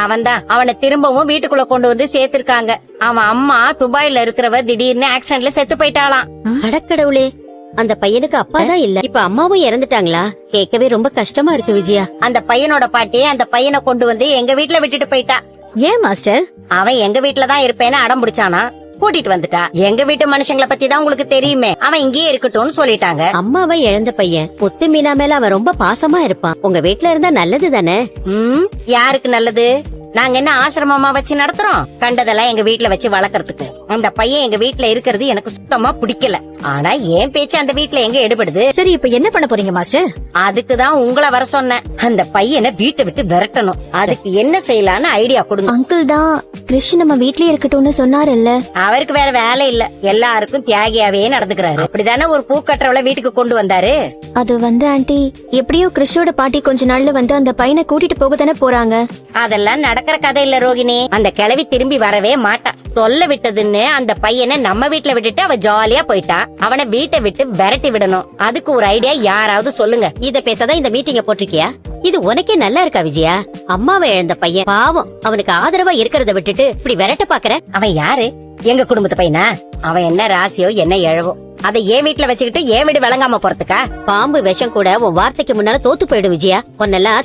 அவன்தான் அவனை திரும்பவும் வீட்டுக்குள்ள கொண்டு வந்து சேர்த்திருக்காங்க. அவன் அம்மா துபாயில இருக்கிறவ திடீர்னு ஆக்சிடென்ட்ல செத்து போயிட்டாளாம். அடக்கடவுளே, அந்த பையனுக்கு அப்பா தான் இல்ல, இப்ப அம்மாவும் இறந்துட்டாங்களா? கேட்கவே ரொம்ப கஷ்டமா இருக்கு விஜயா. அந்த பையனோட பாட்டி அந்த பையனை கொண்டு வந்து எங்க வீட்டுல விட்டுட்டு போயிட்டா. ஏன் மாஸ்டர்? அவன் எங்க வீட்டுலதான் இருப்பேன்னு அடம் பிடிச்சானா, கூட்டிட்டு வந்துட்டா. எங்க வீட்டு மனுஷங்களை பத்தி தான் உங்களுக்கு தெரியுமே, அவன் இங்கேயே இருக்கட்டும்னு சொல்லிட்டாங்க. அம்மாவை இழந்த பையன் முத்து மீனா மேல அவன் ரொம்ப பாசமா இருப்பான். உங்க வீட்டுல இருந்தா நல்லது தானே? யாருக்கு நல்லது? நாங்க என்ன ஆசிரமமா வச்சு நடத்துறோம்? கண்டதெல்லாம் எங்க வீட்டுல வச்சு வளர்க்கறதுக்கு. அந்த பையன் எங்க வீட்டுல இருக்கிறது எனக்கு சுத்தமா பிடிக்கல. ஆனா என் பேச்சு அந்த வீட்டுல எங்க எடுபடுது? சரி, இப்ப என்ன பண்ண போறீங்க மாஸ்டர்? அதுக்குதான் உங்களை வர சொன்னேன். அந்த பையனை வீட்டை விட்டு விரட்டணும். அதுக்கு என்ன செய்யலான்னு ஐடியா கொடுங்க. அங்கிள் தான் கிறிஷ் நம்ம வீட்லயே இருக்கட்டும்னு சொன்னாருல்ல. அவருக்கு வேற வேலை இல்ல, எல்லாருக்கும் தியாகியாவே நடந்துக்கிறாரு. அப்படிதானே ஒரு பூ கட்டுறவள வீட்டுக்கு கொண்டு வந்தாரு. அது வந்து ஆண்டி, எப்படியோ கிறிஷோட பாட்டி கொஞ்ச நாள்ல வந்து அந்த பையனை கூட்டிட்டு போக தானே போறாங்க. அதெல்லாம் நடக்கிற கதை இல்ல ரோகிணி. அந்த கிழவி திரும்பி வரவே மாட்டா. தொல்லை விட்டதுன்னு அந்த பையனை நம்ம வீட்டுல விட்டுட்டு அவ ஜாலியா போயிட்டா. அவனை வீட்டை விட்டு விரட்டி விடணும். அதுக்கு ஒரு ஐடியா யாராவது சொல்லுங்க. இத பேசதான் இந்த மீட்டிங்க போட்டிருக்கியா? இது உனக்கே நல்லா இருக்கா விஜயா? அம்மாவை இழந்த பையன் பாவம், அவனுக்கு ஆதரவா இருக்கிறத விட்டுட்டு இப்படி விரட்ட பாக்குற. அவன் யாரு? எங்க குடும்பத்து பையனா? அவன் என்ன ராசியோ என்ன இழவோ, அதை என் வீட்டுல வச்சுக்கிட்டு என் வீடு விளங்காம போறதுக்கா? பாம்பு விஷம் கூட உன் வார்த்தைக்கு முன்னால தோத்து போயிடும் விஜயா. உன்னெல்லாம்